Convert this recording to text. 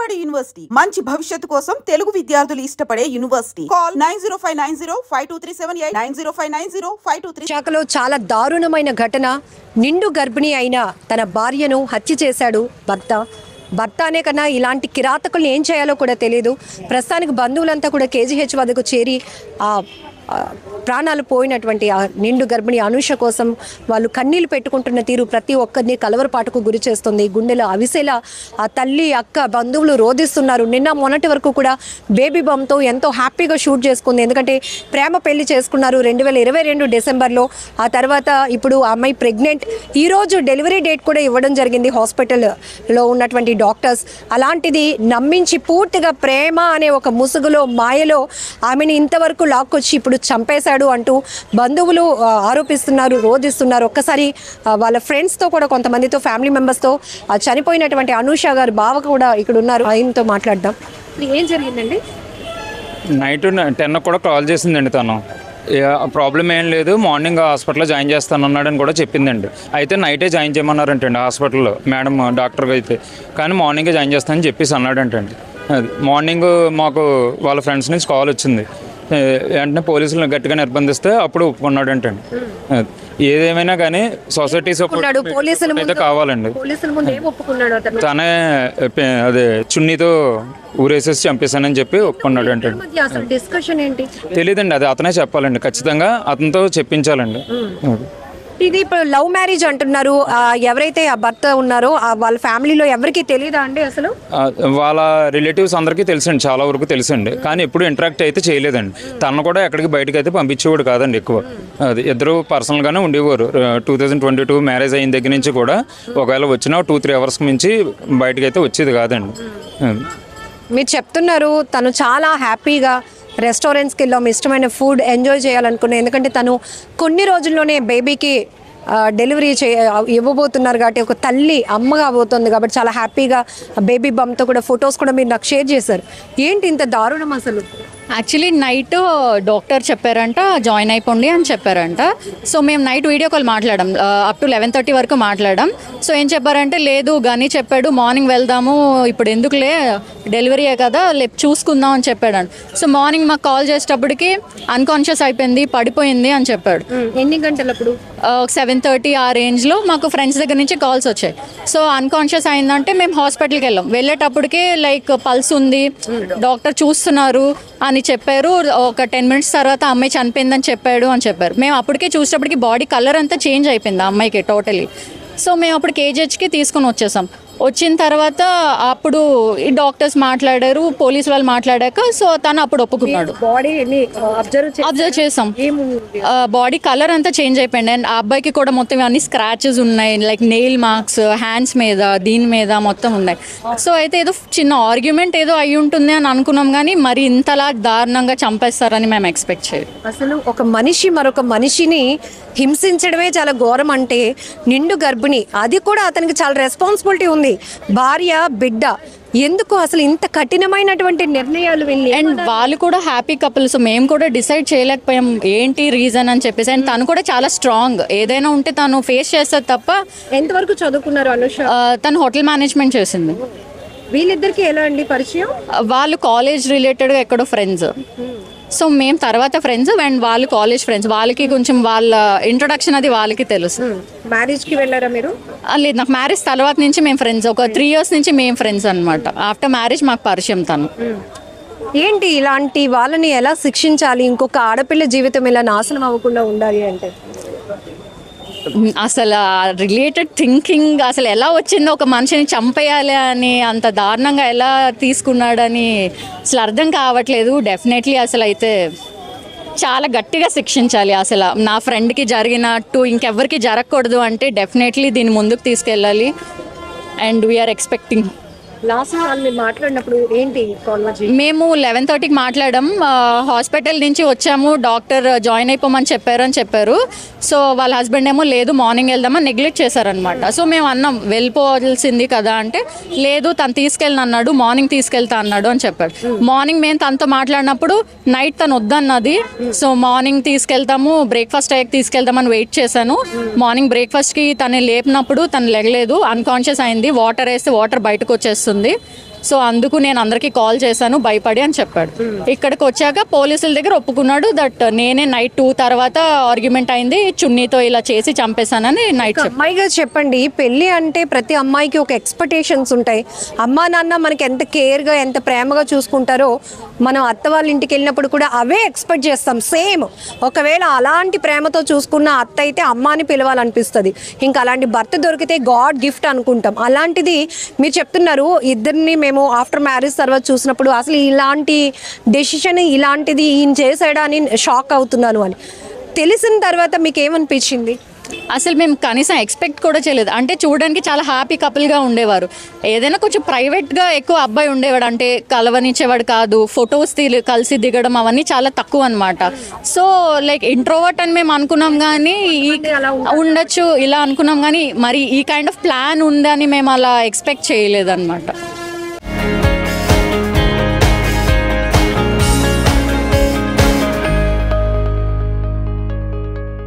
Vijayawada university మంచి భవిష్యత్తు కోసం తెలుగు విద్యార్థులు ఇష్టపడే యూనివర్సిటీ. కాల్ 9059052378 90590523. శాఖలో చాలా దారుణమైన ఘటన. నిండు గర్భిణి అయిన తన భార్యను హత్య చేశాడు భర్త అనే కన్నా ఇలాంటి కిరాతకుల్ని ఏం చేయాలో కూడా తెలియదు. ప్రస్తుతానికి బంధువులంతా కూడా కేజీహెచ్ వద్దకు చేరి ప్రాణాలు పోయినటువంటి ఆ నిండు గర్భిణి అనూష కోసం వాళ్ళు కన్నీళ్లు పెట్టుకుంటున్న తీరు ప్రతి ఒక్కరిని కలవరపాటుకు గురి చేస్తుంది. గుండెలో అవిసేలా ఆ తల్లి అక్క బంధువులు రోధిస్తున్నారు. నిన్న మొన్నటి వరకు కూడా బేబీ బంతో ఎంతో హ్యాపీగా షూట్ చేసుకుంది. ఎందుకంటే ప్రేమ పెళ్లి చేసుకున్నారు 2022 డిసెంబర్లో. ఆ తర్వాత ఇప్పుడు ఆ అమ్మాయి ప్రెగ్నెంట్. ఈరోజు డెలివరీ డేట్ కూడా ఇవ్వడం జరిగింది హాస్పిటల్లో ఉన్నటువంటి డాక్టర్స్. అలాంటిది నమ్మించి పూర్తిగా ప్రేమ అనే ఒక ముసుగులో మాయలో ఆమెను ఇంతవరకు లాక్కొచ్చి ఇప్పుడు చంపేశాడు అంటూ బంధువులు ఆరోపిస్తున్నారు, రోధిస్తున్నారు. ఒక్కసారి వాళ్ళ ఫ్రెండ్స్తో కూడా కొంతమందితో ఫ్యామిలీ మెంబర్స్తో చనిపోయినటువంటి అనూష గారు బావ కూడా ఇక్కడ ఉన్నారు, ఆయనతో మాట్లాడదాం. ఏం జరిగిందండి? నైట్ 10 కూడా కాల్ చేసిందండి. తను ప్రాబ్లం ఏం లేదు, మార్నింగ్ హాస్పిటల్లో జాయిన్ చేస్తానన్నాడని కూడా చెప్పిందండి. అయితే నైటే జాయిన్ చేయమన్నారంటండి హాస్పిటల్లో మేడం డాక్టర్గా అయితే. కానీ మార్నింగే జాయిన్ చేస్తానని చెప్పేసి అన్నాడంటండి. అది మార్నింగ్ మాకు వాళ్ళ ఫ్రెండ్స్ నుంచి కాల్ వచ్చింది. వెంటనే పోలీసులను గట్టిగా నిర్బంధిస్తే అప్పుడు ఒప్పుకున్నాడంటండి. ఏదేమైనా కానీ సొసైటీ సపోర్ట్ అయితే కావాలండి. తనే అదే చున్నీతో ఊరేసేసి చంపేశానని చెప్పి ఒప్పుకున్నాడు అంటే తెలియదండి. అది అతనే చెప్పాలండి. ఖచ్చితంగా అతనితో చెప్పించాలండి. ఇది ఇప్పుడు లవ్ మ్యారేజ్ అంటున్నారు. ఎవరైతే ఆ భర్త ఉన్నారో వాళ్ళ ఫ్యామిలీలో ఎవరికి తెలియదా అండి? అసలు వాళ్ళ రిలేటివ్స్ అందరికీ తెలుసండి, చాలా వరకు తెలుసండి. కానీ ఎప్పుడు ఇంటరాక్ట్ అయితే చేయలేదండి. తను కూడా ఎక్కడికి బయటకు అయితే పంపించేవాడు కాదండి ఎక్కువ. అది ఇద్దరు పర్సనల్గానే ఉండేవారు. 2022 మ్యారేజ్ అయిన దగ్గర నుంచి కూడా ఒకవేళ వచ్చినా 2-3 అవర్స్కి మించి బయటకు అయితే వచ్చేది కాదండి. మీరు చెప్తున్నారు తను చాలా హ్యాపీగా రెస్టారెంట్స్కి వెళ్ళాము, ఇష్టమైన ఫుడ్ ఎంజాయ్ చేయాలనుకున్నాను. ఎందుకంటే తను కొన్ని రోజుల్లోనే బేబీకి డెలివరీ ఇవ్వబోతున్నారు కాబట్టి ఒక తల్లి అమ్మగా పోతుంది కాబట్టి చాలా హ్యాపీగా బేబీ బంతో కూడా ఫొటోస్ కూడా మీరు నాకు షేర్ చేశారు. ఏంటి ఇంత దారుణం అసలు? యాక్చువల్లీ నైట్ డాక్టర్ చెప్పారంట జాయిన్ అయిపోండి అని చెప్పారంట. సో మేము నైట్ వీడియో కాల్ మాట్లాడాం, అప్ టు 11:30 వరకు మాట్లాడాం. సో ఏం చెప్పారంటే లేదు గని చెప్పాడు, మార్నింగ్ వెళ్దాము, ఇప్పుడు ఎందుకులే డెలివరీయే కదా చూసుకుందాం అని చెప్పాడు. సో మార్నింగ్ మాకు కాల్ చేసేటప్పటికి అన్కాన్షియస్ అయిపోయింది, పడిపోయింది అని చెప్పాడు. ఎన్ని గంటలప్పుడు? 7:30 ఆ రేంజ్లో మాకు ఫ్రెండ్స్ దగ్గర నుంచి కాల్స్ వచ్చాయి. సో అన్కాన్షియస్ అయిందంటే మేము హాస్పిటల్కి వెళ్ళాం. వెళ్ళేటప్పటికే లైక్ పల్స్ ఉంది, డాక్టర్ చూస్తున్నారు అని చెప్పారు. ఒక 10 minutes తర్వాత అమ్మాయి చనిపోయిందని చెప్పాడు అని చెప్పారు. మేము అప్పటికే చూసేటప్పటికి బాడీ కలర్ అంతా చేంజ్ అయిపోయింది ఆ అమ్మాయికి టోటలీ. సో మేము అప్పుడు కేజీహెచ్కి తీసుకొని వచ్చేసాం. వచ్చిన తర్వాత అప్పుడు ఈ డాక్టర్స్ మాట్లాడారు, పోలీసు వాళ్ళు మాట్లాడాక సో తను అప్పుడు ఒప్పుకున్నాడు. అబ్జర్వ్ చేసాం, బాడీ కలర్ అంతా చేంజ్ అయిపోయింది. అండ్ ఆ అబ్బాయికి కూడా మొత్తం అన్ని స్క్రాచెస్ ఉన్నాయి, లైక్ నెయిల్ మార్క్స్ హ్యాండ్స్ మీద దీని మీద మొత్తం ఉన్నాయి. సో అయితే ఏదో చిన్న ఆర్గ్యుమెంట్ ఏదో అయి ఉంటుంది అని అనుకున్నాం, కానీ మరి ఇంతలా దారుణంగా చంపేస్తారని మేము ఎక్స్పెక్ట్ చేయలేదు. అసలు ఒక మనిషి మరొక మనిషిని హింసించడమే చాలా ఘోరం. అంటే నిండు గర్భిణి, అది కూడా అతనికి చాలా రెస్పాన్సిబిలిటీ ఉంది, భార్య బిడ్డ. ఎందుకు అసలు ఇంత కఠినమైనటువంటి నిర్ణయాలు వెళ్ళి? అండ్ వాళ్ళు కూడా హ్యాపీ కపుల్స్, మేము కూడా డిసైడ్ చేయలేకపోయాం ఏంటి రీజన్ అని చెప్పేసి. అండ్ తను కూడా చాలా స్ట్రాంగ్, ఏదైనా ఉంటే తను ఫేస్ చేస్తుంది తప్ప. ఎంతవరకు చదువుకున్నారు అనూష? తను హోటల్ మేనేజ్మెంట్ చేసింది. వీళ్ళిద్దరికి ఎలా అండి పరిచయం? వాళ్ళు కాలేజ్ రిలేటెడ్గా ఎక్కడో ఫ్రెండ్స్. సో మేము తర్వాత ఫ్రెండ్స్ అండ్ వాళ్ళు కాలేజ్ ఫ్రెండ్స్. వాళ్ళకి కొంచెం వాళ్ళ ఇంట్రొడక్షన్ అది వాళ్ళకి తెలుసు. మ్యారేజ్కి వెళ్ళారా మీరు? లేదు, నాకు మ్యారేజ్ తర్వాత నుంచి మేము ఫ్రెండ్స్. ఒక 3 years నుంచి మేము ఫ్రెండ్స్ అనమాట. ఆఫ్టర్ మ్యారేజ్ మాకు పరిచయం తను. ఏంటి ఇలాంటి వాళ్ళని ఎలా శిక్షించాలి? ఇంకొక ఆడపిల్ల జీవితం ఇలా నాశనం అవ్వకుండా ఉండాలి అంటే అసలు రిలేటెడ్ థింకింగ్ అసలు ఎలా వచ్చిందో, ఒక మనిషిని చంపేయాలి అని అంత దారుణంగా ఎలా తీసుకున్నాడని అసలు అర్థం కావట్లేదు. డెఫినెట్లీ అసలు అయితే చాలా గట్టిగా శిక్షించాలి. అసలు నా ఫ్రెండ్కి జరిగినట్టు ఇంకెవ్వరికి జరగకూడదు అంటే డెఫినెట్లీ దీన్ని ముందుకు తీసుకెళ్ళాలి. And we are expecting. లాస్ట్ వాళ్ళు మాట్లాడినప్పుడు ఏంటి కాన్వర్జేషన్? మేము 11:30కి మాట్లాడాం. హాస్పిటల్ నుంచి వచ్చాము, డాక్టర్ జాయిన్ అయిపోమని చెప్పారు. సో వాళ్ళ హస్బెండ్ ఏమో లేదు మార్నింగ్ వెళ్దామని నెగ్లెక్ట్ చేశారనమాట. సో మేము అన్నాం వెళ్ళిపోవాల్సింది కదా అంటే లేదు తను తీసుకెళ్ళను అన్నాడు, మార్నింగ్ తీసుకెళ్తా అన్నాడు అని చెప్పాడు. మార్నింగ్ మేము తనతో మాట్లాడినప్పుడు నైట్ తను వద్దన్నది. సో మార్నింగ్ తీసుకెళ్తాము, బ్రేక్ఫాస్ట్ అయ్యాక తీసుకెళ్తామని వెయిట్ చేశాను. మార్నింగ్ బ్రేక్ఫాస్ట్కి తను లేపినప్పుడు తను లెగలేదు, అన్కాన్షియస్ అయింది. వాటర్ వేస్తే వాటర్ బయటకు వచ్చేస్తుంది. సో అందుకు నేను అందరికీ కాల్ చేశాను భయపడి అని చెప్పాడు. ఇక్కడికి వచ్చాక పోలీసుల దగ్గర ఒప్పుకున్నాడు దట్ నేనే నైట్ 2 తర్వాత ఆర్గ్యుమెంట్ అయింది, చున్నీతో ఇలా చేసి చంపేశానని నైట్ చెప్పాడు. అమ్మాయిగా చెప్పండి, పెళ్ళి అంటే ప్రతి అమ్మాయికి ఒక ఎక్స్పెక్టేషన్స్ ఉంటాయి. అమ్మా నాన్న మనకి ఎంత కేర్గా ఎంత ప్రేమగా చూసుకుంటారో మనం అత్త వాళ్ళ ఇంటికి వెళ్ళినప్పుడు కూడా అవే ఎక్స్పెక్ట్ చేస్తాం సేమ్. ఒకవేళ అలాంటి ప్రేమతో చూసుకున్న అత్త అయితే అమ్మాని పిలవాలనిపిస్తుంది. ఇంకా అలాంటి భర్త దొరికితే గాడ్ గిఫ్ట్ అనుకుంటాం. అలాంటిది మీరు చెప్తున్నారు ఇద్దరిని మేము ఆఫ్టర్ మ్యారేజ్ తర్వాత చూసినప్పుడు అసలు ఇలాంటి డెసిషన్ ఇలాంటిది ఈయన చేసాడా అని షాక్ అవుతున్నాను అని తెలిసిన తర్వాత మీకు ఏమనిపించింది? అసలు మేము కనీసం ఎక్స్పెక్ట్ కూడా చేయలేదు. అంటే చూడడానికి చాలా హ్యాపీ కపుల్గా ఉండేవారు. ఏదైనా కొంచెం ప్రైవేట్గా ఎక్కువ అబ్బాయి ఉండేవాడు, అంటే కలవనిచ్చేవాడు కాదు, ఫొటోస్ కలిసి దిగడం అవన్నీ చాలా తక్కువ అనమాట. సో లైక్ ఇంట్రోవర్ట్ అని మేము అనుకున్నాం, కానీ ఉండొచ్చు ఇలా అనుకున్నాం, కానీ మరి ఈ కైండ్ ఆఫ్ ప్లాన్ ఉందని మేము అలా ఎక్స్పెక్ట్ చేయలేదు అనమాట.